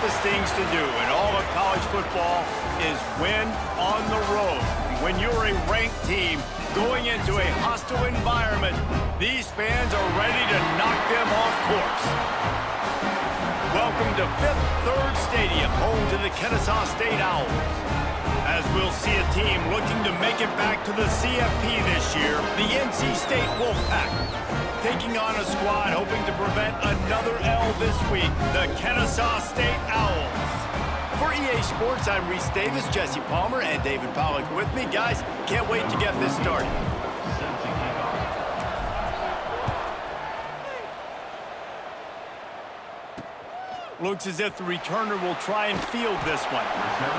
toughest things to do in all of college football is win on the road. When you're a ranked team going into a hostile environment, these fans are ready to knock them off course. Welcome to Fifth Third Stadium, home to the Kennesaw State Owls. As we'll see a team looking to make it back to the CFP this year, the NC State Wolfpack. Taking on a squad hoping to prevent another L this week, the Kennesaw State Owls. For EA Sports, I'm Reese Davis, Jesse Palmer, and David Pollack with me. Guys, can't wait to get this started. Looks as if the returner will try and field this one.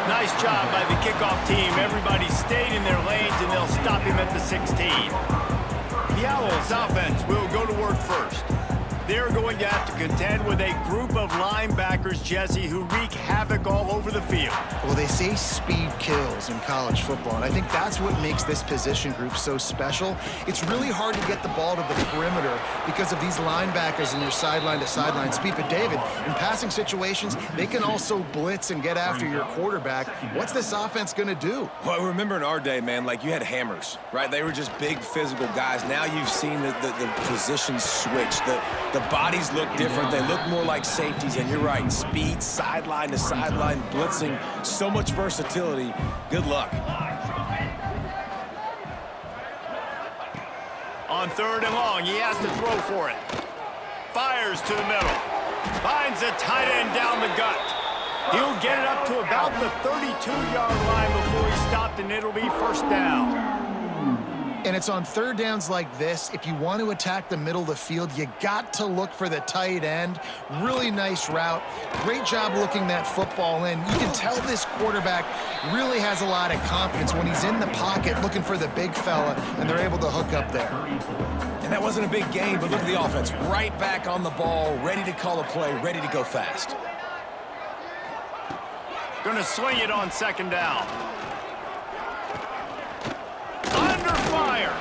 Nice job by the kickoff team. Everybody stayed in their lanes, and they'll stop him at the 16. The Owls offense will go to work first. They're going to have to contend with a group of linebackers, Jesse, who wreak havoc all over the field. Well, they say speed kills in college football, and I think that's what makes this position group so special. It's really hard to get the ball to the perimeter because of these linebackers and your sideline-to-sideline speed. But, David, in passing situations, they can also blitz and get after your quarterback. What's this offense going to do? Well, remember in our day, man, like you had hammers, right? They were just big physical guys. Now you've seen the positions switch. The bodies look different. They look more like safeties, and you're right. Speed, sideline to sideline, blitzing, so much versatility. Good luck. On third and long, he has to throw for it. Fires to the middle. Finds a tight end down the gut. He'll get it up to about the 32-yard line before he's stopped, and it'll be first down. And it's on third downs like this. If you want to attack the middle of the field, you got to look for the tight end. Really nice route. Great job looking that football in. You can tell this quarterback really has a lot of confidence when he's in the pocket looking for the big fella, and they're able to hook up there. And that wasn't a big gain, but look at the offense. Right back on the ball, ready to call a play, ready to go fast. Going to swing it on second down. Under fire.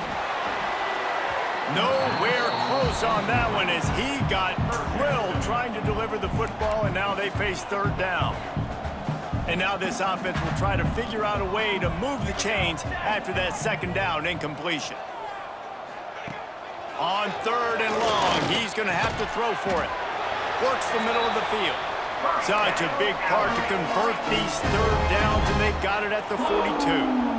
Nowhere close on that one as he got drilled trying to deliver the football, and now they face third down. And now this offense will try to figure out a way to move the chains after that second down incompletion. On third and long, he's going to have to throw for it. Works the middle of the field. Such a big part to convert these third downs, and they got it at the 42.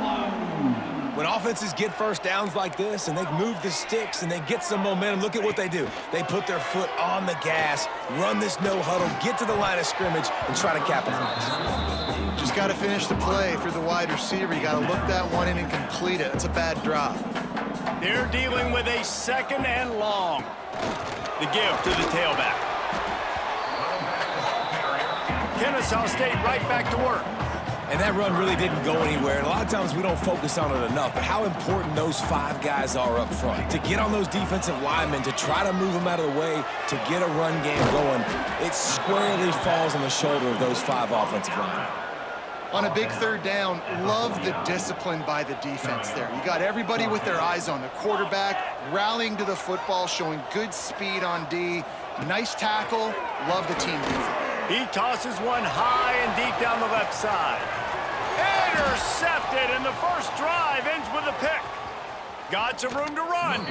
When offenses get first downs like this and they move the sticks and they get some momentum, look at what they do. They put their foot on the gas, run this no huddle, get to the line of scrimmage, and try to capitalize. Just got to finish the play for the wide receiver. You got to look that one in and complete it. It's a bad drop. They're dealing with a second and long. The give to the tailback. Kennesaw State right back to work. And that run really didn't go anywhere. And a lot of times we don't focus on it enough, but how important those five guys are up front. To get on those defensive linemen, to try to move them out of the way, to get a run game going, it squarely falls on the shoulder of those five offensive linemen. On a big third down, love the discipline by the defense there. You got everybody with their eyes on the quarterback, rallying to the football, showing good speed on D. Nice tackle. Love the team defense. He tosses one high and deep down the left side. Intercepted, and the first drive ends with a pick. Got some room to run.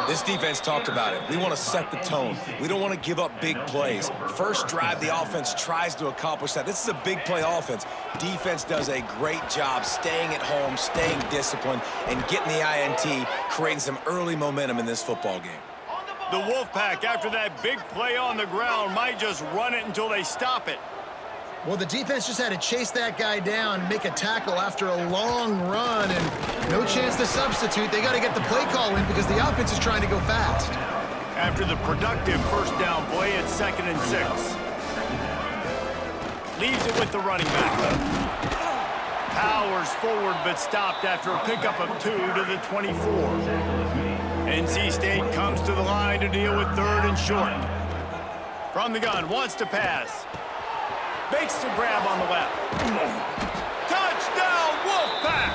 This defense talked about it. We want to set the tone. We don't want to give up big plays. First drive, the offense tries to accomplish that. This is a big play offense. Defense does a great job staying at home, staying disciplined, and getting the INT, creating some early momentum in this football game. The Wolfpack, after that big play on the ground, might just run it until they stop it. Well, the defense just had to chase that guy down, make a tackle after a long run, and no chance to substitute. They got to get the play call in because the offense is trying to go fast. After the productive first down play, it's 2nd and 6. Leaves it with the running back. Powers forward, but stopped after a pickup of 2 to the 24. NC State comes to the line to deal with third and short. From the gun, wants to pass. Makes the grab on the left. Touchdown, Wolfpack!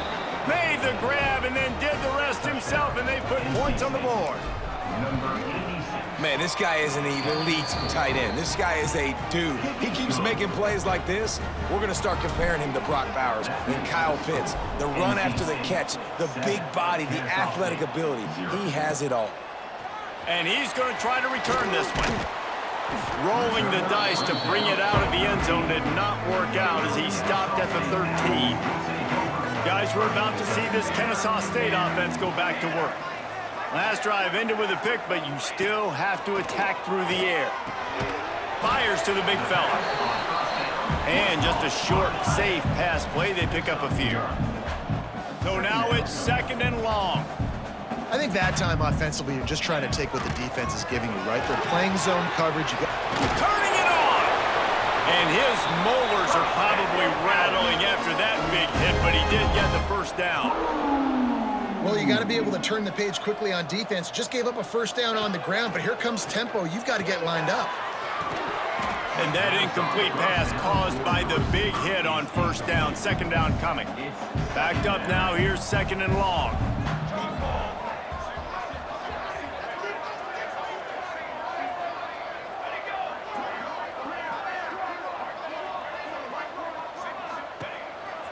Made the grab and then did the rest himself, and they put points on the board. Man, this guy is an elite tight end. This guy is a dude. He keeps making plays like this. We're going to start comparing him to Brock Bowers and Kyle Pitts. The run after the catch, the big body, the athletic ability. He has it all. And he's going to try to return this one. Rolling the dice to bring it out of the end zone did not work out as he stopped at the 13. Guys, we're about to see this Kennesaw State offense go back to work. Last drive ended with a pick, but you still have to attack through the air. Fires to the big fella. And just a short, safe pass play. They pick up a few. So now it's 2nd and long. I think that time offensively, you're just trying to take what the defense is giving you, right? They're playing zone coverage. Turning it on! And his molars are probably rattling after that big hit, but he did get the first down. Well, you got to be able to turn the page quickly on defense. Just gave up a first down on the ground, but here comes tempo. You've got to get lined up. And that incomplete pass caused by the big hit on first down. 2nd down coming. Backed up now. Here's 2nd and long.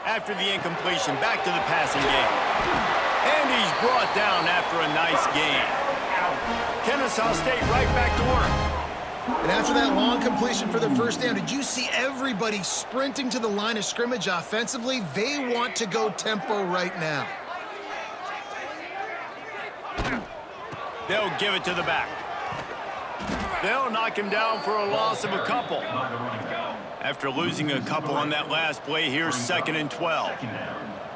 After the incompletion, back to the passing game. And he's brought down after a nice gain. Kennesaw State right back to work. And after that long completion for the first down, did you see everybody sprinting to the line of scrimmage offensively? They want to go tempo right now. They'll give it to the back. They'll knock him down for a loss of a couple. After losing a couple on that last play, here's 2nd and 12.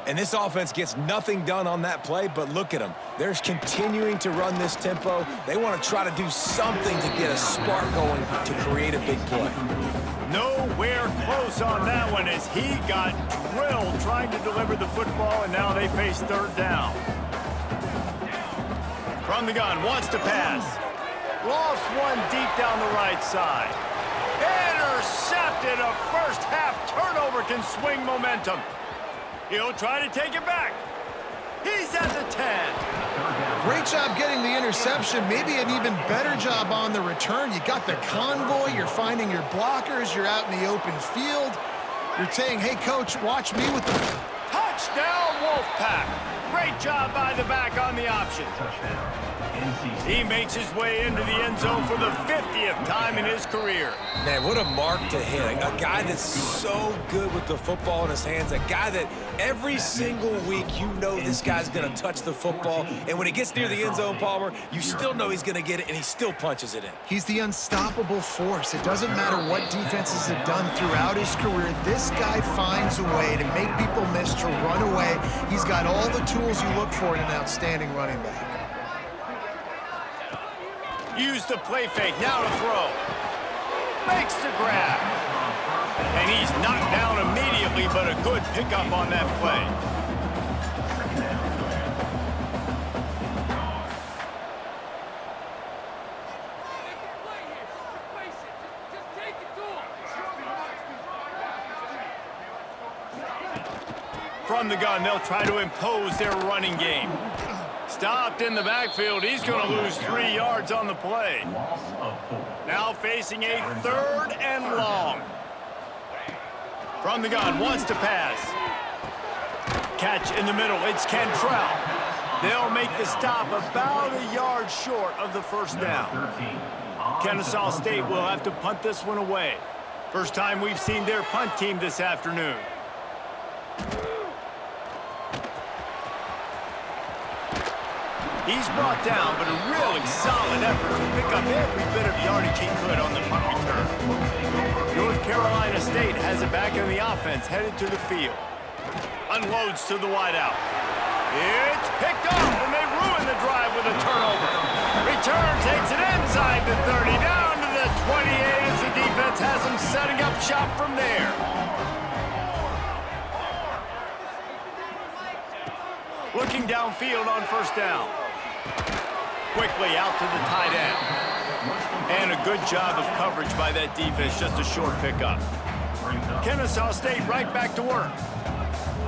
And this offense gets nothing done on that play, but look at them. They're continuing to run this tempo. They want to try to do something to get a spark going to create a big play. Nowhere close on that one as he got drilled trying to deliver the football, and now they face 3rd down. From the gun, wants to pass. Lost one deep down the right side. Intercepted. A first-half turnover can swing momentum. He'll try to take it back. He's at the 10. Great job getting the interception. Maybe an even better job on the return. You got the convoy. You're finding your blockers. You're out in the open field. You're saying, hey, coach, watch me with the... Touchdown, Wolfpack. Great job by the back on the option. He makes his way into the end zone for the 50th time in his career. Man, what a mark to hit. A guy that's so good with the football in his hands. A guy that every single week you know this guy's going to touch the football. And when he gets near the end zone, Palmer, you still know he's going to get it, and he still punches it in. He's the unstoppable force. It doesn't matter what defenses have done throughout his career. This guy finds a way to make people miss, to run away. He's got all the tools you look for in an outstanding running back. Use the play fake, now to throw. Makes the grab. And he's knocked down immediately, but a good pickup on that play. From the gun, they'll try to impose their running game. Stopped in the backfield. He's going to lose 3 yards on the play. Now facing a 3rd and long. From the gun, wants to pass. Catch in the middle. It's Cantrell. They'll make the stop about a yard short of the first down. Kennesaw State will have to punt this one away. First time we've seen their punt team this afternoon. He's brought down, but a really solid effort to pick up every bit of yardage he could on the punt return. North Carolina State has it back in the offense, headed to the field. Unloads to the wideout. It's picked off, and they ruin the drive with a turnover. Return takes it inside the 30, down to the 28 as the defense has them setting up shop from there. Looking downfield on first down. Quickly out to the tight end. And a good job of coverage by that defense, just a short pickup. Kennesaw State right back to work.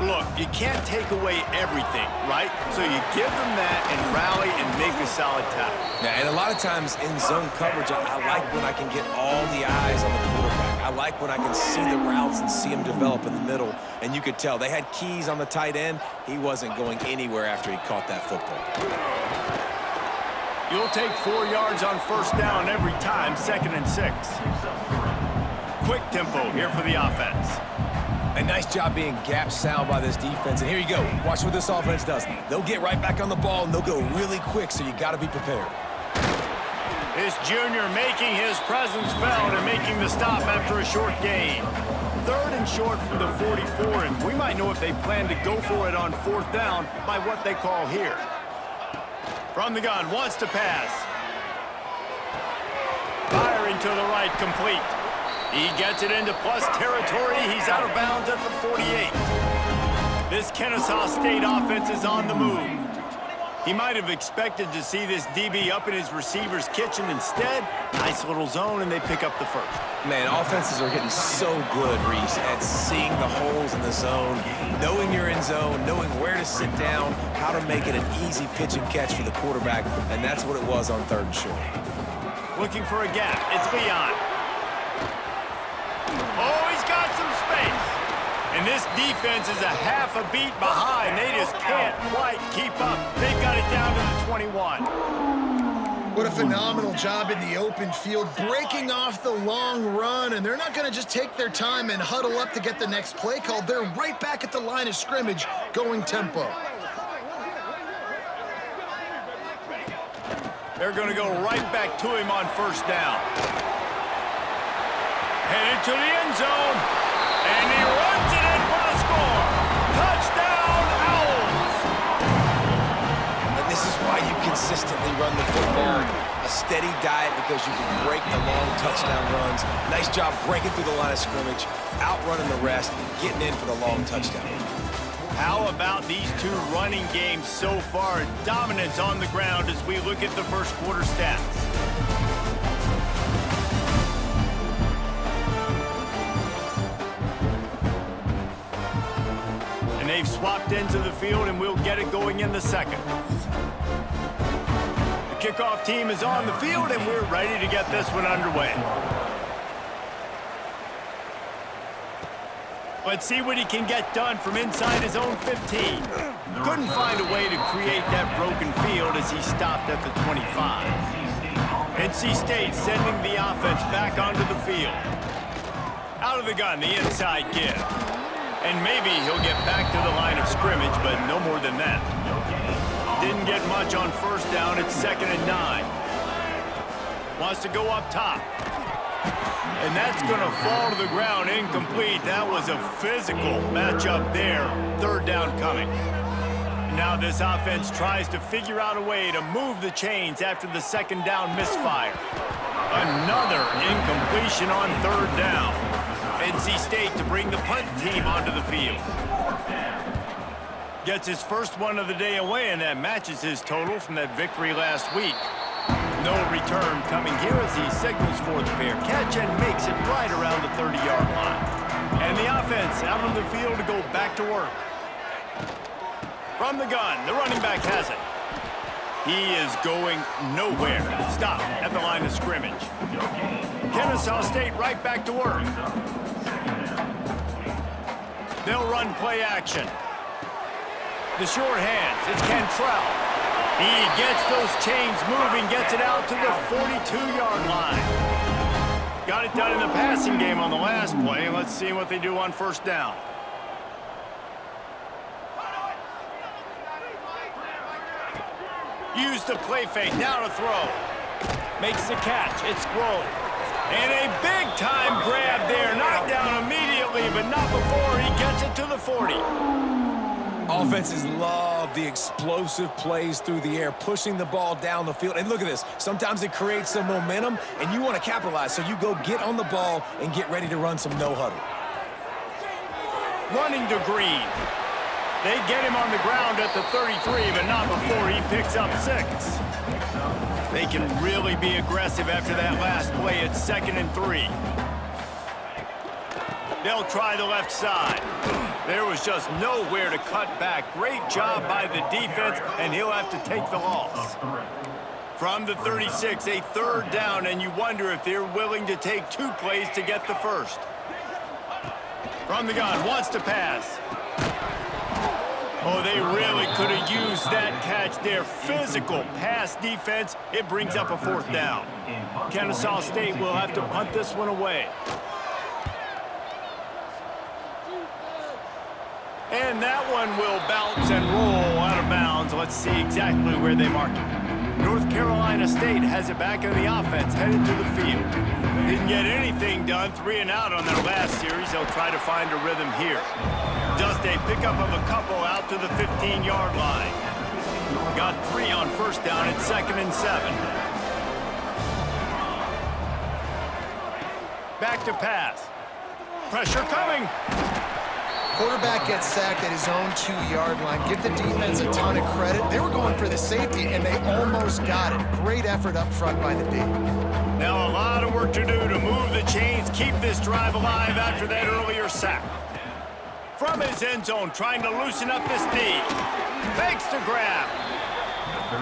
Look, you can't take away everything, right? So you give them that and rally and make a solid tackle. Yeah, and a lot of times in zone coverage, I like when I can get all the eyes on the quarterback. I like when I can see the routes and see them develop in the middle. And you could tell they had keys on the tight end. He wasn't going anywhere after he caught that football. You'll take 4 yards on first down every time, 2nd and 6. Quick tempo here for the offense. A nice job being gap sound by this defense. And here you go. Watch what this offense does. They'll get right back on the ball, and they'll go really quick, so you got to be prepared. This junior making his presence felt and making the stop after a short gain. 3rd and short from the 44, and we might know if they plan to go for it on 4th down by what they call here. From the gun, wants to pass. Firing to the right, complete. He gets it into plus territory. He's out of bounds at the 48. This Kennesaw State offense is on the move. He might have expected to see this DB up in his receiver's kitchen. Instead, nice little zone, and they pick up the first. Man, offenses are getting so good, Reese, at seeing the holes in the zone, knowing you're in zone, knowing where to sit down, how to make it an easy pitch and catch for the quarterback, and that's what it was on 3rd and short. Looking for a gap. It's Leon. Oh, he's got some space. And this defense is a half a beat behind. They just can't quite keep up. They've got it down to the 21. What a phenomenal job in the open field, breaking off the long run, and they're not going to just take their time and huddle up to get the next play called. They're right back at the line of scrimmage, going tempo. They're going to go right back to him on first down. Headed to the end zone, and he runs it in for the score. Touchdown, Owls! And this is why you consistently run the football. A steady diet because you can break the long touchdown runs. Nice job breaking through the line of scrimmage, outrunning the rest, getting in for the long touchdown. How about these two running games so far? Dominance on the ground as we look at the first quarter stats. And they've swapped into the field, and we'll get it going in the second. The kickoff team is on the field, and we're ready to get this one underway. Let's see what he can get done from inside his own 15. Couldn't find a way to create that broken field as he stopped at the 25. NC State sending the offense back onto the field. Out of the gun, the inside give. And maybe he'll get back to the line of scrimmage, but no more than that. Didn't get much on first down. It's 2nd and 9. Wants to go up top. And that's going to fall to the ground, incomplete. That was a physical matchup there. 3rd down coming. Now this offense tries to figure out a way to move the chains after the 2nd down misfire. Another incompletion on 3rd down. NC State to bring the punt team onto the field. Gets his first one of the day away, and that matches his total from that victory last week. No return coming here as he signals for the fair catch and makes it right around the 30-yard line. And the offense out on the field to go back to work. From the gun, the running back has it. He is going nowhere. Stop at the line of scrimmage. Kennesaw State right back to work. They'll run play action. The short hands, it's Cantrell. He gets those chains moving, gets it out to the 42-yard line. Got it done in the passing game on the last play. Let's see what they do on first down. Use the play fake, now to throw. Makes the catch, it's Grove. And a big-time grab there, knocked down immediately, but not before he gets it to the 40. Offenses love the explosive plays through the air, pushing the ball down the field. And look at this. Sometimes it creates some momentum, and you want to capitalize. So you go get on the ball and get ready to run some no-huddle. Running to Green. They get him on the ground at the 33, but not before he picks up 6. They can really be aggressive after that last play. It's 2nd and 3. They'll try the left side. There was just nowhere to cut back. Great job by the defense, and he'll have to take the loss. From the 36, a third down, and you wonder if they're willing to take 2 plays to get the first. From the gun, wants to pass. Oh, they really could have used that catch there. Physical pass defense. It brings up a 4th down. Kennesaw State will have to punt this one away. And that one will bounce and roll out of bounds. Let's see exactly where they mark it. North Carolina State has it back in the offense, headed to the field. Didn't get anything done, 3 and out on their last series. They'll try to find a rhythm here. Just a pickup of a couple out to the 15-yard line. Got 3 on first down at 2nd and 7. Back to pass. Pressure coming. Quarterback gets sacked at his own 2-yard line. Give the defense a ton of credit. They were going for the safety, and they almost got it. Great effort up front by the D. Now a lot of work to do to move the chains, keep this drive alive after that earlier sack. From his end zone, trying to loosen up this D. Fakes to grab.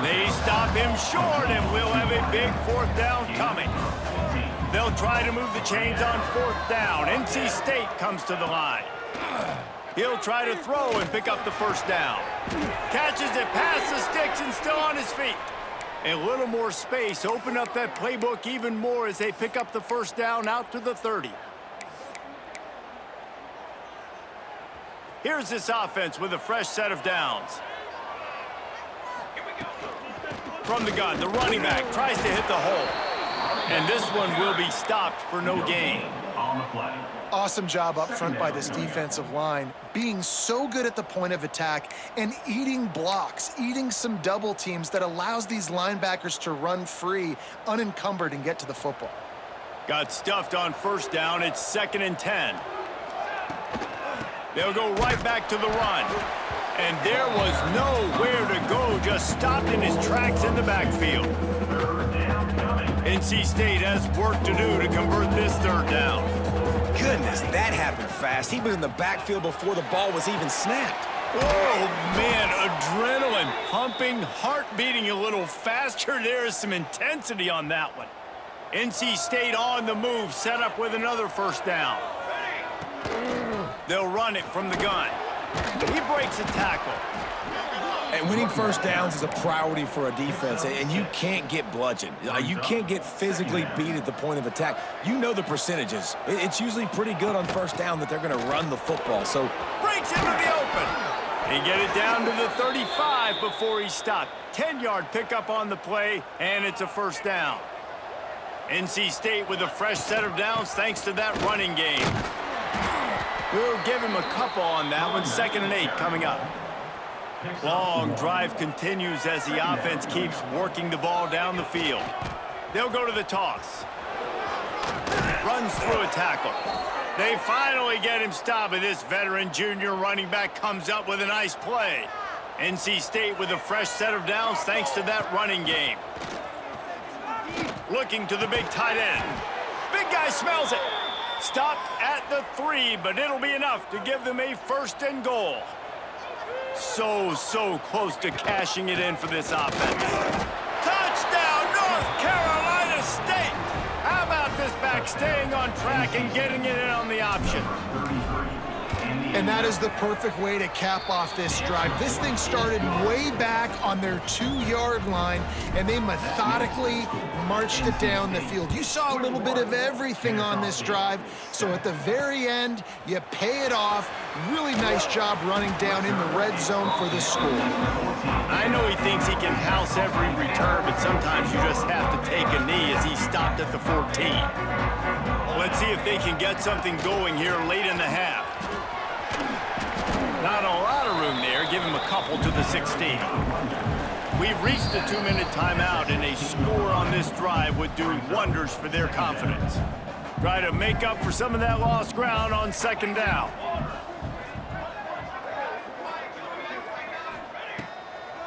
They stop him short, and we'll have a big 4th down coming. They'll try to move the chains on 4th down. NC State comes to the line. He'll try to throw and pick up the first down. Catches it past the sticks and still on his feet. A little more space. Open up that playbook even more as they pick up the first down out to the 30. Here's this offense with a fresh set of downs. From the gun, the running back tries to hit the hole. And this one will be stopped for no gain. On the play. Awesome job up front by this defensive line, being so good at the point of attack and eating blocks, eating some double teams that allows these linebackers to run free, unencumbered, and get to the football. Got stuffed on first down. It's 2nd and 10. They'll go right back to the run. And there was nowhere to go, just stopped in his tracks in the backfield. NC State has work to do to convert this 3rd down. Goodness, that happened fast. He was in the backfield before the ball was even snapped. Oh, man, adrenaline pumping, heart beating a little faster. There is some intensity on that one. NC State on the move, set up with another first down. They'll run it from the gun. He breaks a tackle. And winning first downs is a priority for a defense, and you can't get bludgeoned. You can't get physically beat at the point of attack. You know the percentages. It's usually pretty good on first down that they're going to run the football. So breaks into the open. He get it down to the 35 before he stopped. 10-yard pickup on the play, and it's a first down. NC State with a fresh set of downs thanks to that running game. We'll give him a couple on that one. 2nd and 8 coming up. Long drive continues as the offense keeps working the ball down the field. They'll go to the toss. Runs through a tackle. They finally get him stopped, and this veteran junior running back comes up with a nice play. NC State with a fresh set of downs thanks to that running game. Looking to the big tight end. Big guy smells it. Stopped at the 3, but it'll be enough to give them a 1st and goal. So close to cashing it in for this offense. Touchdown, North Carolina State! How about this back staying on track and getting it in on the option? And that is the perfect way to cap off this drive. This thing started way back on their 2-yard line, and they methodically marched it down the field. You saw a little bit of everything on this drive, so at the very end, you pay it off. Really nice job running down in the red zone for the score. I know he thinks he can house every return, but sometimes you just have to take a knee as he stopped at the 14. Let's see if they can get something going here late in the half. Not a lot of room there. Give him a couple to the 16. We've reached the 2-minute timeout, and a score on this drive would do wonders for their confidence. Try to make up for some of that lost ground on 2nd down.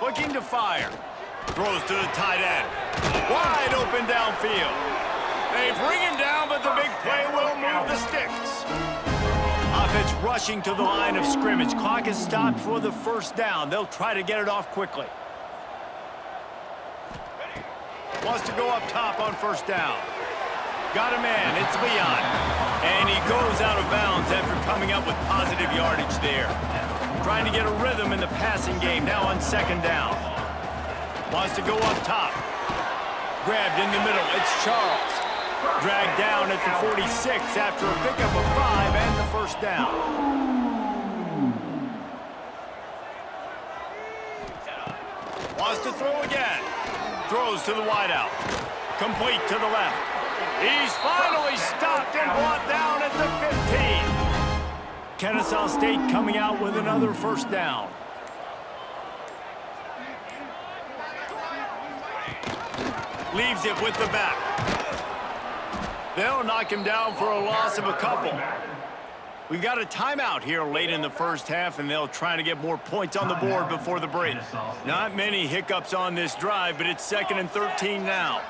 Looking to fire. Throws to the tight end. Wide open downfield. They bring him down, but the big play will move the sticks. offense rushing to the line of scrimmage. Clock is stopped for the first down. They'll try to get it off quickly. Wants to go up top on first down. Got a man. It's Leon. And he goes out of bounds after coming up with positive yardage there. Trying to get a rhythm in the passing game now on second down. Wants to go up top. Grabbed in the middle. It's Charles. Dragged down at the 46 after a pickup of 5 and the first down. Wants to throw again. Throws to the wideout. Complete to the left. He's finally stopped and brought down at the 15. Kennesaw State coming out with another first down. Leaves it with the back. They'll knock him down for a loss of a couple. We've got a timeout here late in the first half, and they'll try to get more points on the board before the break. Not many hiccups on this drive, but it's 2nd and 13 now.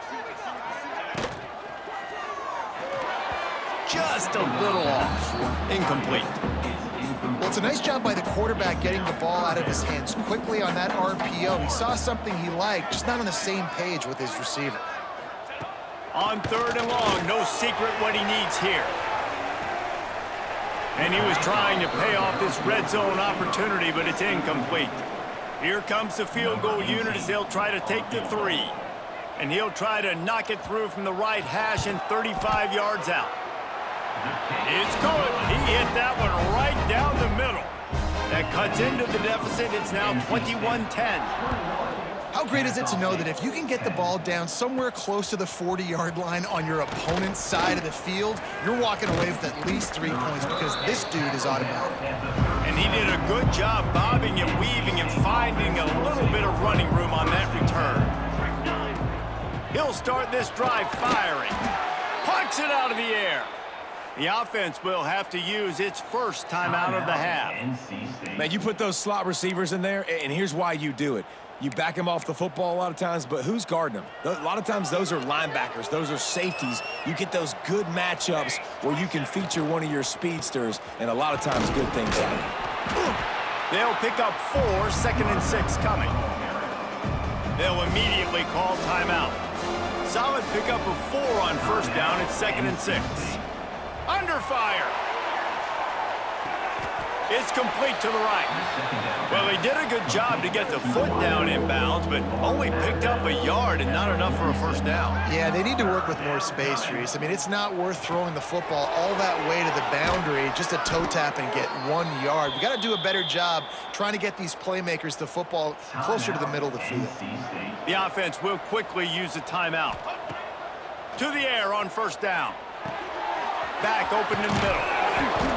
Just a little off. Incomplete. Well, it's a nice job by the quarterback getting the ball out of his hands quickly on that RPO. He saw something he liked, just not on the same page with his receiver. On 3rd and long, no secret what he needs here. And he was trying to pay off this red zone opportunity, but it's incomplete. Here comes the field goal unit as they'll try to take the 3. And he'll try to knock it through from the right hash and 35 yards out. It's good. He hit that one right down the middle. That cuts into the deficit. It's now 21-10. How great is it to know that if you can get the ball down somewhere close to the 40-yard line on your opponent's side of the field, you're walking away with at least 3 points because this dude is automatic. And he did a good job bobbing and weaving and finding a little bit of running room on that return. He'll start this drive firing. Pucks it out of the air. The offense will have to use its first timeout of the half. Man, you put those slot receivers in there, and here's why you do it. You back them off the football a lot of times, but who's guarding them? A lot of times those are linebackers. Those are safeties. You get those good matchups where you can feature one of your speedsters, and a lot of times good things happen. They'll pick up 4, 2nd and 6 coming. They'll immediately call timeout. Solid pickup of 4 on first down. It's 2nd and 6. Under fire. It's complete to the right. Well, he did a good job to get the foot down inbounds, but only picked up a yard and not enough for a first down. Yeah, they need to work with more space, Reese. I mean, it's not worth throwing the football all that way to the boundary just to toe tap and get 1 yard. We got to do a better job trying to get these playmakers the football closer to the middle of the field. The offense will quickly use a timeout. To the air on first down. Back open in the middle.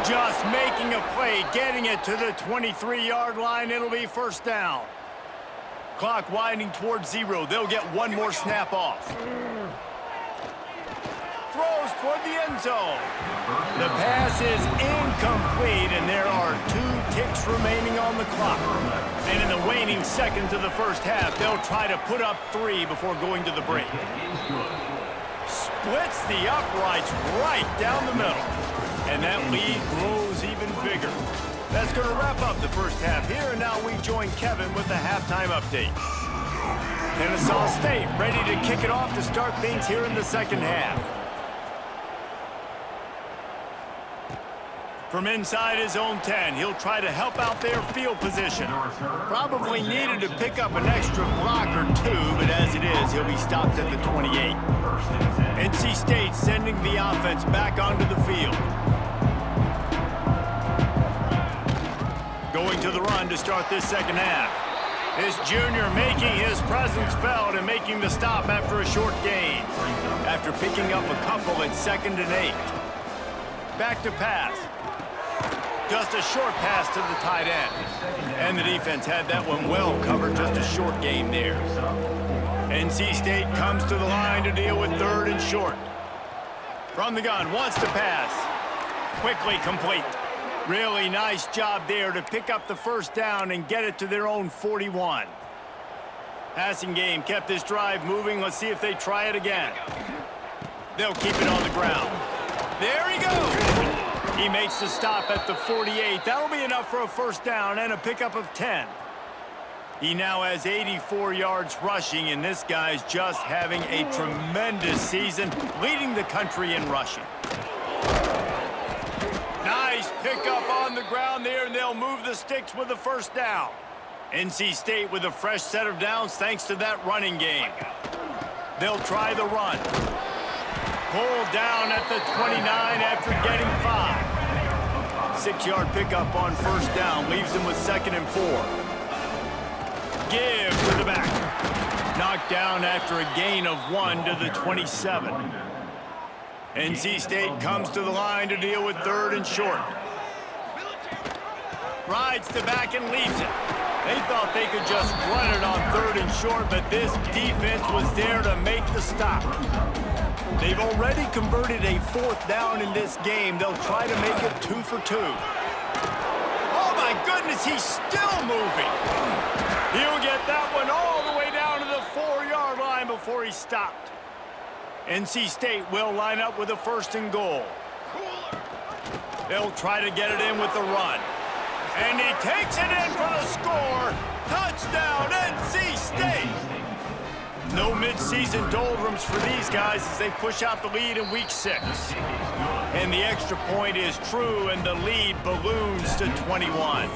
Just making a play, getting it to the 23-yard line. It'll be first down. Clock winding towards 0. They'll get 1 more snap off. Throws toward the end zone. The pass is incomplete, and there are 2 ticks remaining on the clock. And in the waning seconds of the first half, they'll try to put up 3 before going to the break. Splits the uprights right down the middle. And that lead grows even bigger. That's going to wrap up the first half here, and now we join Kevin with the halftime update. Kennesaw State ready to kick it off to start things here in the second half. From inside his own 10, he'll try to help out their field position. Probably needed to pick up an extra block or 2, but as it is, he'll be stopped at the 28. NC State sending the offense back onto the field. Going to the run to start this second half. This junior making his presence felt and making the stop after a short gain. After picking up a couple at 2nd and 8. Back to pass. Just a short pass to the tight end. And the defense had that one well covered, just a short gain there. NC State comes to the line to deal with 3rd and short. From the gun, wants to pass. Quickly complete. Really nice job there to pick up the first down and get it to their own 41. Passing game kept this drive moving. Let's see if they try it again. They'll keep it on the ground. There he goes. He makes the stop at the 48. That'll be enough for a first down and a pickup of 10. He now has 84 yards rushing, and this guy's just having a tremendous season, leading the country in rushing. Nice pickup on the ground there, and they'll move the sticks with the first down. NC State with a fresh set of downs thanks to that running game. They'll try the run. Pulled down at the 29 after getting 5. 6-yard pickup on first down leaves him with 2nd and 4. Give to the back. Knocked down after a gain of 1 to the 27. NC State comes to the line to deal with 3rd and short. Rides the back and leaves it. They thought they could just run it on 3rd and short, but this defense was there to make the stop. They've already converted a 4th down in this game. They'll try to make it 2 for 2. Oh my goodness, he's still moving. He'll get that one all the way down to the 4-yard line before he stopped. NC State will line up with a 1st and goal. They'll try to get it in with the run. And he takes it in for the score. Touchdown, NC State. No mid-season doldrums for these guys as they push out the lead in week 6. And the extra point is true, and the lead balloons to 21.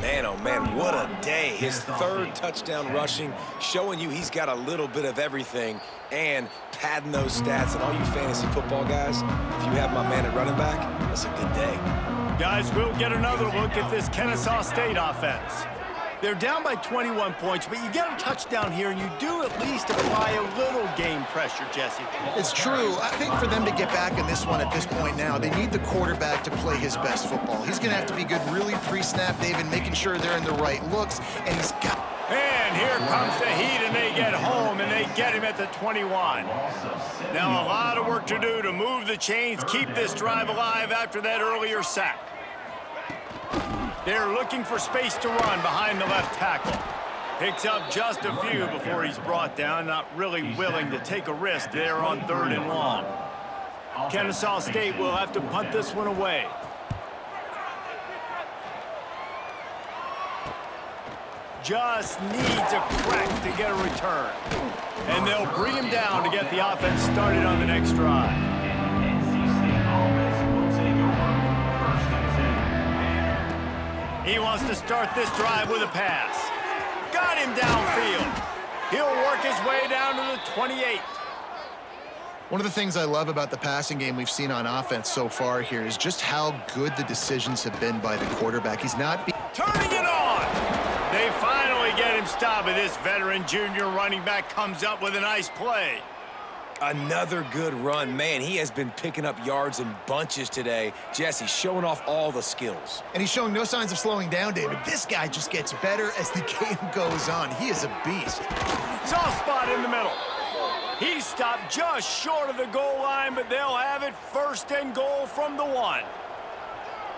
Man, oh man, what a day. His 3rd touchdown rushing, showing you he's got a little bit of everything and padding those stats. And all you fantasy football guys, if you have my man at running back, that's a good day. Guys, we'll get another look at this Kennesaw State offense. They're down by 21 points, but you get a touchdown here, and you do at least apply a little game pressure, Jesse. It's true. I think for them to get back in this one at this point now, they need the quarterback to play his best football. He's going to have to be good really pre-snap, David, making sure they're in the right looks, and he's got... And here comes the heat, and they get home, and they get him at the 21. Now a lot of work to do to move the chains, keep this drive alive after that earlier sack. They're looking for space to run behind the left tackle. Picks up just a few before he's brought down, not really willing to take a risk there on 3rd and long. Kennesaw State will have to punt this one away. Just needs a crack to get a return. And they'll bring him down to get the offense started on the next drive. He wants to start this drive with a pass. Got him downfield. He'll work his way down to the 28. One of the things I love about the passing game we've seen on offense so far here is just how good the decisions have been by the quarterback. He's not... Turning it on! They finally get him stopped, and this veteran junior running back comes up with a nice play. Another good run. Man, he has been picking up yards in bunches today. Jesse, showing off all the skills. And he's showing no signs of slowing down, David. This guy just gets better as the game goes on. He is a beast. Soft spot in the middle. He stopped just short of the goal line, but they'll have it 1st and goal from the 1.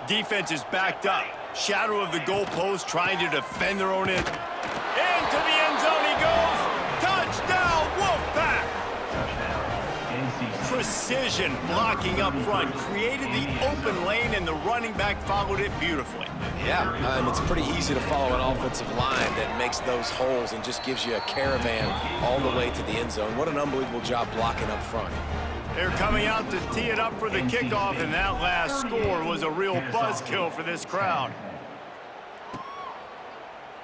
Defense is backed up. Shadow of the goalpost trying to defend their own end. Into the end zone he goes. Touchdown, Wolfpack! Precision blocking up front created the open lane, and the running back followed it beautifully. Yeah, it's pretty easy to follow an offensive line that makes those holes and just gives you a caravan all the way to the end zone. What an unbelievable job blocking up front. They're coming out to tee it up for the kickoff, and that last score was a real buzzkill for this crowd.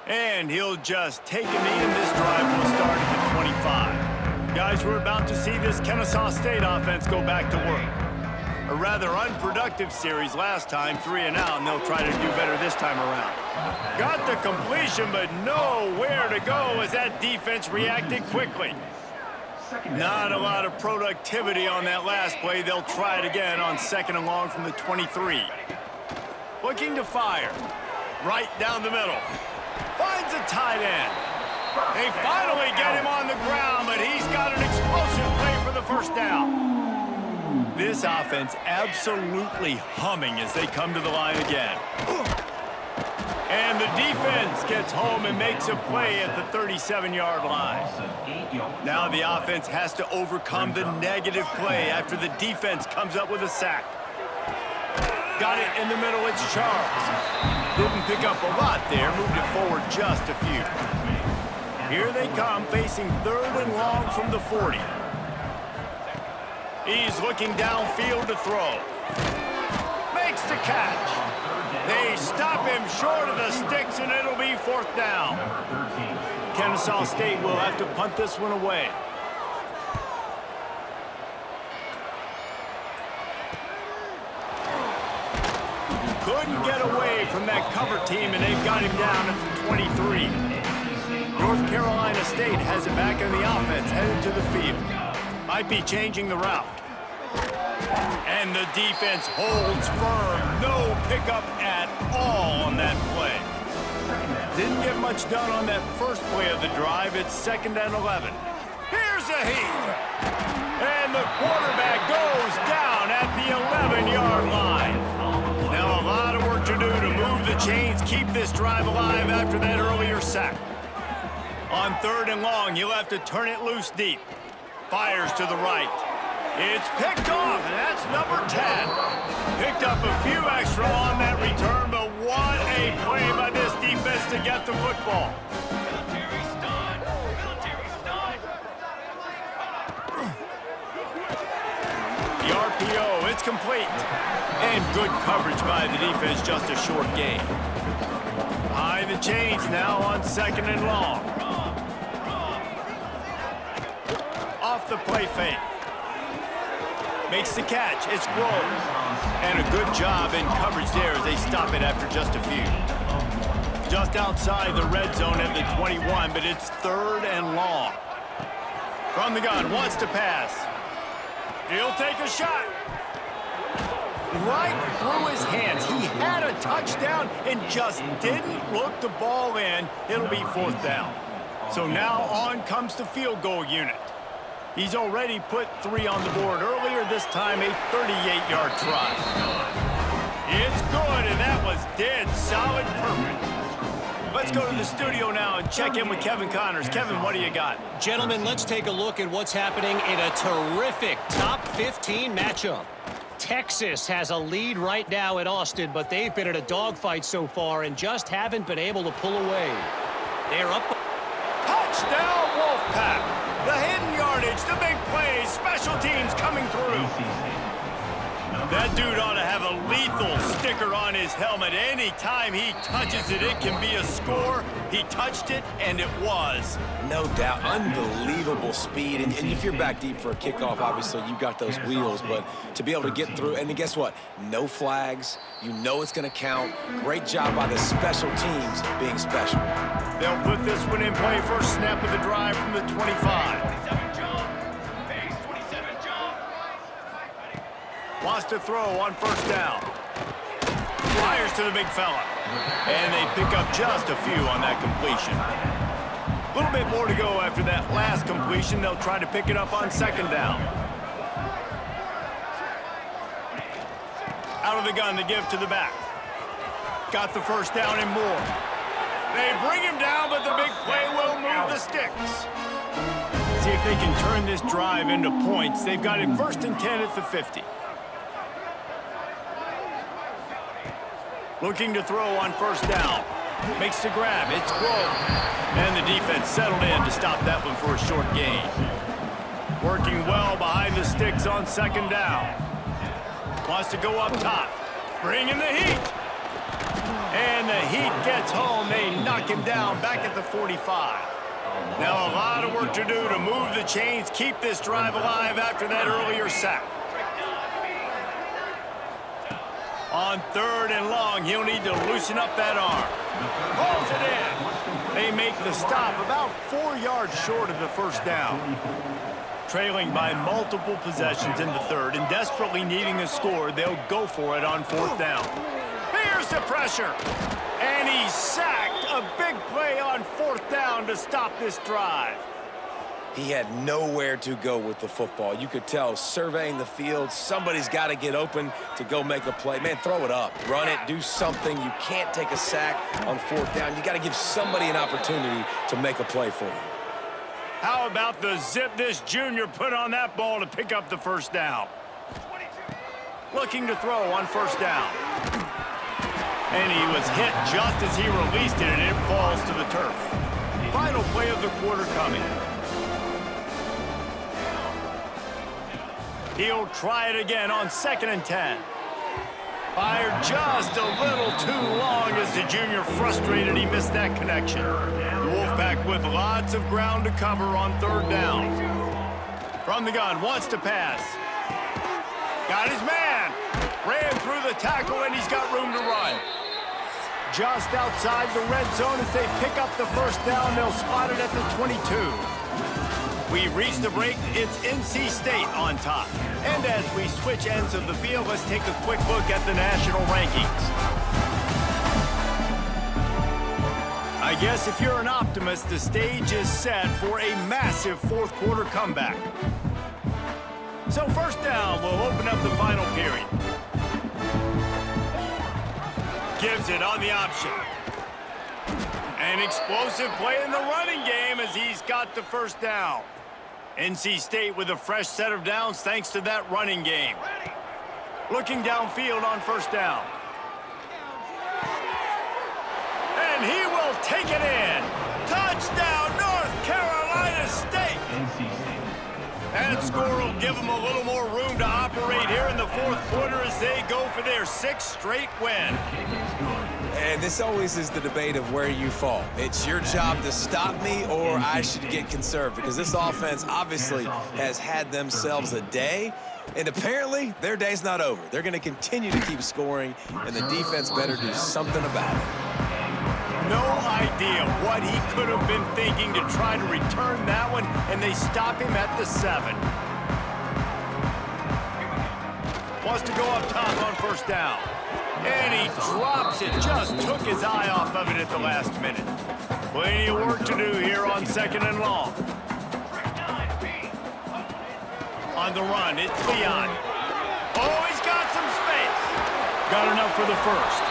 And he'll just take him in. This drive will start at the 25. Guys, we're about to see this Kennesaw State offense go back to work. A rather unproductive series last time, 3 and out, and they'll try to do better this time around. Got the completion, but nowhere to go as that defense reacted quickly. Not a lot of productivity on that last play. They'll try it again on 2nd and long from the 23. Looking to fire. Right down the middle. Finds a tight end. They finally get him on the ground, but he's got an explosive play for the first down. This offense absolutely humming as they come to the line again. And the defense gets home and makes a play at the 37-yard line. Now the offense has to overcome the negative play after the defense comes up with a sack. Got it in the middle, it's Charles. Didn't pick up a lot there, moved it forward just a few. Here they come, facing 3rd and long from the 40. He's looking downfield to throw. Makes the catch. They stop him short of the sticks, and it'll be 4th down. Kennesaw State will have to punt this one away. Couldn't get away from that cover team, and they've got him down at the 23. North Carolina State has it back in the offense, headed to the field. Might be changing the route. And the defense holds firm. No pickup at all on that play. Didn't get much done on that first play of the drive. It's 2nd and 11. Here's a heave. And the quarterback goes down at the 11-yard line. Now a lot of work to do to move the chains, keep this drive alive after that earlier sack. On 3rd and long, he'll have to turn it loose deep. Fires to the right. It's picked off, and that's number 10. Picked up a few extra on that return, but what a play by this defense to get the football. The RPO, it's complete. And good coverage by the defense, just a short gain. Behind the chains now on 2nd and long. Off the play fake. Makes the catch. It's Grove. And a good job in coverage there as they stop it after just a few. Just outside the red zone at the 21, but it's 3rd and long. From the gun, wants to pass. He'll take a shot. Right through his hands. He had a touchdown and just didn't look the ball in. It'll be 4th down. So now on comes the field goal unit. He's already put 3 on the board earlier, this time a 38-yard try. It's good, and that was dead solid perfect. Let's go to the studio now and check in with Kevin Connors. Kevin, what do you got? Gentlemen, let's take a look at what's happening in a terrific top 15 matchup. Texas has a lead right now at Austin, but they've been in a dogfight so far and just haven't been able to pull away. They're up. Touchdown, Wolfpack! The hidden yardage, the big plays, special teams coming through. That dude ought to have a lethal sticker on his helmet. Anytime he touches it, it can be a score. He touched it, and it was. No doubt. Unbelievable speed. And if you're back deep for a kickoff, obviously, you've got those wheels. But to be able to get through, and then guess what? No flags. You know it's going to count. Great job by the special teams being special. They'll put this one in play. First snap of the drive from the 25. Wants to throw on 1st down. Fires to the big fella. And they pick up just a few on that completion. A little bit more to go after that last completion. They'll try to pick it up on 2nd down. Out of the gun to give to the back. Got the 1st down and more. They bring him down, but the big play will move the sticks. See if they can turn this drive into points. They've got it 1st and 10 at the 50. Looking to throw on 1st down. Makes the grab. It's Grove. And the defense settled in to stop that one for a short gain. Working well behind the sticks on 2nd down. Wants to go up top. Bringing the heat. And the heat gets home. They knock him down back at the 45. Now a lot of work to do to move the chains, keep this drive alive after that earlier sack. On 3rd and long, he'll need to loosen up that arm. Pulls it in. They make the stop about 4 yards short of the 1st down. Trailing by multiple possessions in the 3rd and desperately needing a score, they'll go for it on 4th down. Here's the pressure. And he's sacked. A big play on 4th down to stop this drive. He had nowhere to go with the football. You could tell, surveying the field, somebody's got to get open to go make a play. Man, throw it up, run it, do something. You can't take a sack on 4th down. You got to give somebody an opportunity to make a play for you. How about the zip this junior put on that ball to pick up the 1st down? Looking to throw on 1st down. And he was hit just as he released it, and it falls to the turf. Final play of the quarter coming. He'll try it again on 2nd and 10. Fired just a little too long as the junior frustrated he missed that connection. The Wolfpack with lots of ground to cover on 3rd down. From the gun, wants to pass. Got his man. Ran through the tackle, and he's got room to run. Just outside the red zone as they pick up the 1st down. They'll spot it at the 22. We reach the break. It's NC State on top. And as we switch ends of the field, let's take a quick look at the national rankings. I guess if you're an optimist, the stage is set for a massive 4th quarter comeback. So 1st down, we'll open up the final period. Gives it on the option. An explosive play in the running game as he's got the 1st down. NC State with a fresh set of downs thanks to that running game. Looking downfield on 1st down. And he will take it in. Touchdown, North Carolina State. That score will give them a little more room to operate here in the 4th quarter as they go for their 6th straight win. And this always is the debate of where you fall. It's your job to stop me or I should get conserved, because this offense obviously has had themselves a day, and apparently their day's not over. They're going to continue to keep scoring, and the defense better do something about it. No idea what he could have been thinking to try to return that one, and they stop him at the 7. Wants to go up top on 1st down. And he drops it, just took his eye off of it at the last minute. Plenty of work to do here on 2nd and long. On the run, it's Leon. Oh, he's got some space. Got enough for the 1st.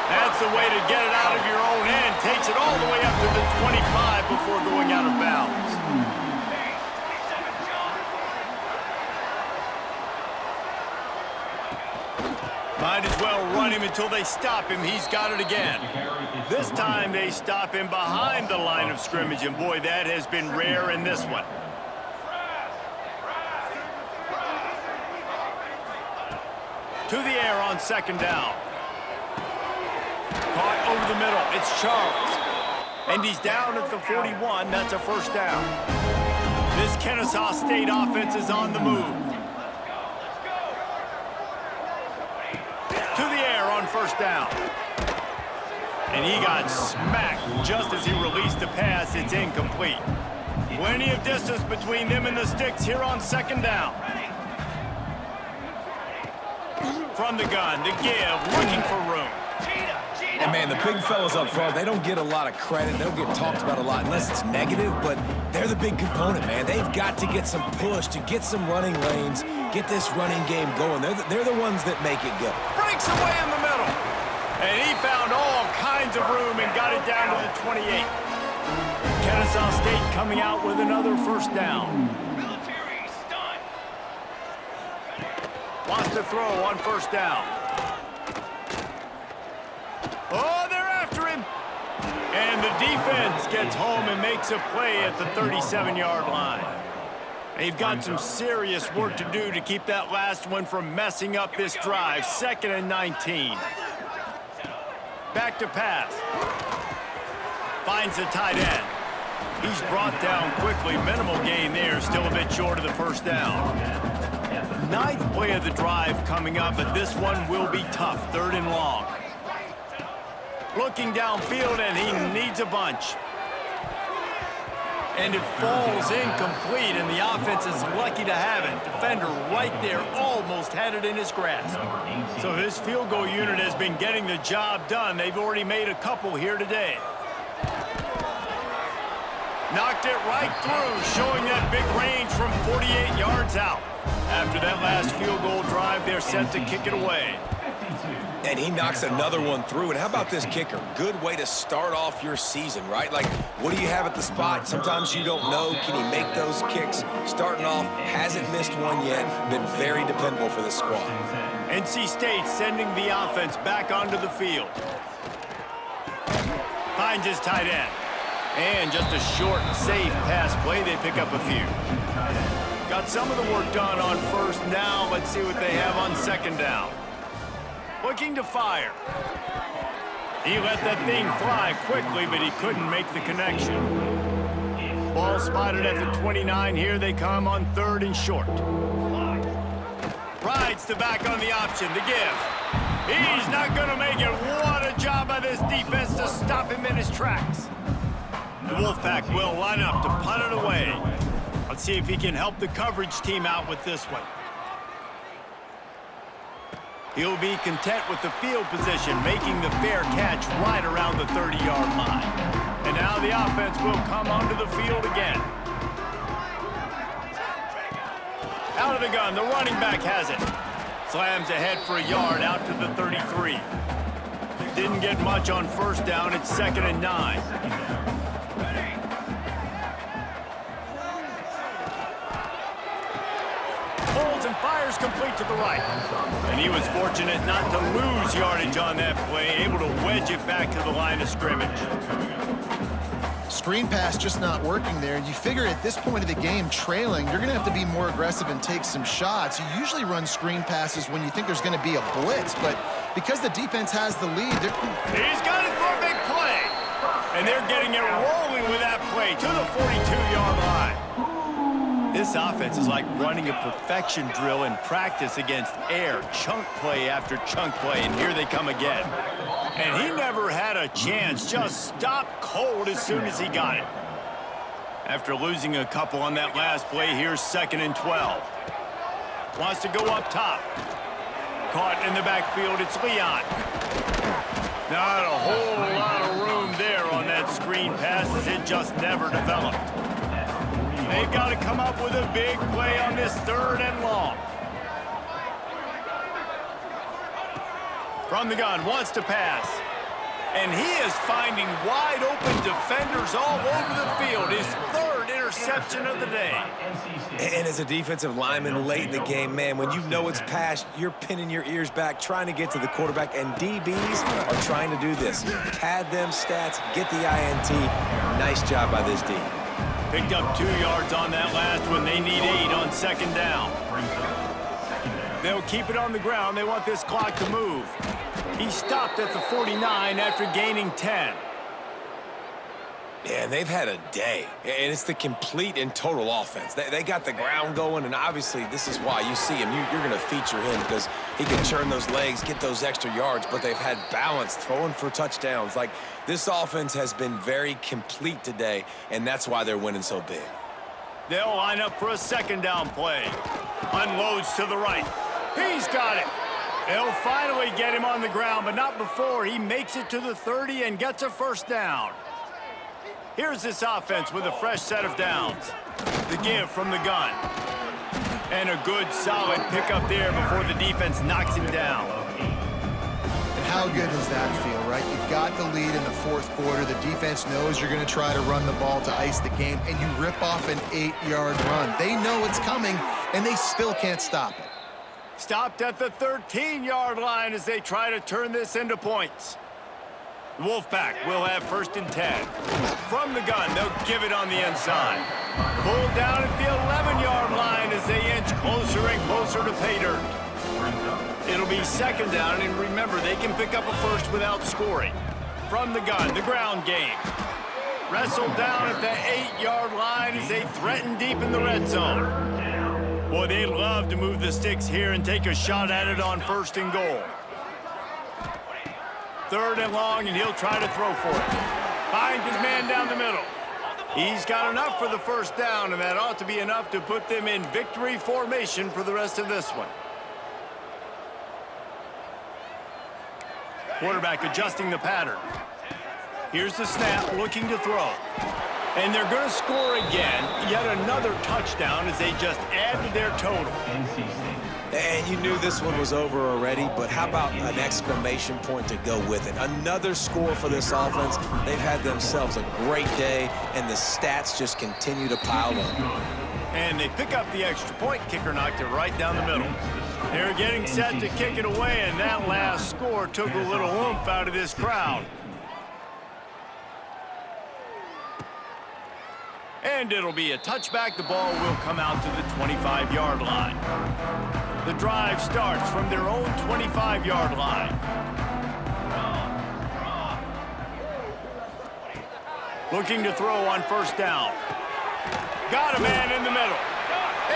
That's the way to get it out of your own end. Takes it all the way up to the 25 before going out of bounds. Might as well run him until they stop him. He's got it again. This time they stop him behind the line of scrimmage, and boy, that has been rare in this one. To the air on 2nd down. Caught over the middle. It's Charles. And he's down at the 41. That's a 1st down. This Kennesaw State offense is on the move. To the air on 1st down. And he got smacked just as he released the pass. It's incomplete. Plenty of distance between them and the sticks here on 2nd down. From the gun, the give, looking for room. And, man, the big fellas up front, they don't get a lot of credit. They don't get talked about a lot unless it's negative, but they're the big component, man. They've got to get some push to get some running lanes, get this running game going. They're the ones that make it go. Breaks away in the middle. And he found all kinds of room and got it down to the 28. Kennesaw State coming out with another 1st down. Wants to throw on 1st down. Oh, they're after him. And the defense gets home and makes a play at the 37-yard line. They've got some serious work to do to keep that last one from messing up this drive. 2nd and 19. Back to pass. Finds the tight end. He's brought down quickly. Minimal gain there. Still a bit short of the 1st down. 9th play of the drive coming up, but this one will be tough. 3rd and long. Looking downfield, and he needs a bunch. And it falls incomplete, and the offense is lucky to have it. Defender right there almost had it in his grasp. So this field goal unit has been getting the job done. They've already made a couple here today. Knocked it right through, showing that big range from 48 yards out. After that last field goal drive, they're set to kick it away. And he knocks another one through. And how about this kicker? Good way to start off your season, right? Like, what do you have at the spot? Sometimes you don't know. Can he make those kicks? Starting off, hasn't missed one yet. Been very dependable for this squad. NC State sending the offense back onto the field. Finds his tight end. And just a short, safe pass play. They pick up a few. Got some of the work done on first. Now let's see what they have on second down. Looking to fire. He let that thing fly quickly, but he couldn't make the connection. Ball spotted at the 29. Here they come on third and short. Rides the back on the option, the give. He's not going to make it. What a job by this defense to stop him in his tracks. The Wolfpack will line up to punt it away. Let's see if he can help the coverage team out with this one. He'll be content with the field position, making the fair catch right around the 30-yard line. And now the offense will come onto the field again. Out of the gun, the running back has it. Slams ahead for a yard out to the 33. Didn't get much on first down. It's 2nd and 9. Holds and fires complete to the right. And he was fortunate not to lose yardage on that play, able to wedge it back to the line of scrimmage. Screen pass just not working there. You figure at this point of the game, trailing, you're going to have to be more aggressive and take some shots. You usually run screen passes when you think there's going to be a blitz, but because the defense has the lead, he's got it for a big play. And they're getting it rolling with that play to the 42-yard line. This offense is like running a perfection drill in practice against air, chunk play after chunk play, and here they come again. And he never had a chance, just stopped cold as soon as he got it. After losing a couple on that last play, here's 2nd and 12. Wants to go up top. Caught in the backfield, it's Leon. Not a whole lot of room there on that screen pass as it just never developed. They've got to come up with a big play on this 3rd and long. From the gun, wants to pass. And he is finding wide open defenders all over the field. His 3rd interception of the day. And as a defensive lineman late in the game, man, when you know it's passed, you're pinning your ears back, trying to get to the quarterback, and DBs are trying to do this. Pad them stats, get the INT. Nice job by this D. Picked up 2 yards on that last one. They need 8 on 2nd down. They'll keep it on the ground. They want this clock to move. He stopped at the 49 after gaining 10. Yeah, they've had a day, and it's the complete and total offense. They got the ground going, and obviously this is why you see him. You're going to feature him because he can churn those legs, get those extra yards, but they've had balance, throwing for touchdowns. Like, this offense has been very complete today, and that's why they're winning so big. They'll line up for a 2nd down play. Unloads to the right. He's got it. They'll finally get him on the ground, but not before he makes it to the 30 and gets a 1st down. Here's this offense with a fresh set of downs. The give from the gun. And a good, solid pickup there before the defense knocks him down. and how good does that feel, right? You've got the lead in the 4th quarter. The defense knows you're going to try to run the ball to ice the game, and you rip off an 8-yard run. They know it's coming, and they still can't stop it. Stopped at the 13-yard line as they try to turn this into points. The Wolfpack will have 1st and 10. From the gun, they'll give it on the inside. Pulled down at the 11-yard line as they inch closer and closer to pay dirt. It'll be 2nd down, and remember, they can pick up a 1st without scoring. From the gun, the ground game. Wrestled down at the 8-yard line as they threaten deep in the red zone. Boy, they love to move the sticks here and take a shot at it on 1st and goal. 3rd and long, and he'll try to throw for it. Finds his man down the middle. He's got enough for the 1st down, and that ought to be enough to put them in victory formation for the rest of this one. Quarterback adjusting the pattern. Here's the snap, looking to throw. And they're going to score again, yet another touchdown as they just add to their total. And you knew this one was over already, but how about an exclamation point to go with it? Another score for this offense. They've had themselves a great day, and the stats just continue to pile up. And they pick up the extra point. Kicker knocked it right down the middle. They're getting set to kick it away, and that last score took a little oomph out of this crowd. And it'll be a touchback. The ball will come out to the 25-yard line. The drive starts from their own 25-yard line. Looking to throw on first down. Got a man in the middle.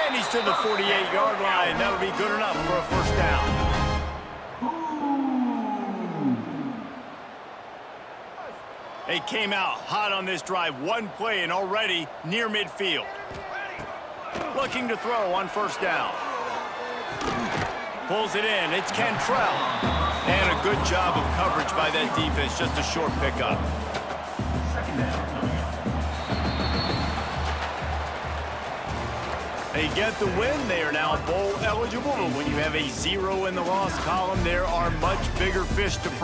And he's to the 48-yard line. That'll be good enough for a first down. They came out hot on this drive. One play and already near midfield. Looking to throw on first down. Pulls it in. It's Cantrell. And a good job of coverage by that defense. Just a short pickup. They get the win. They are now bowl eligible. But when you have a 0 in the loss column, there are much bigger fish to fry.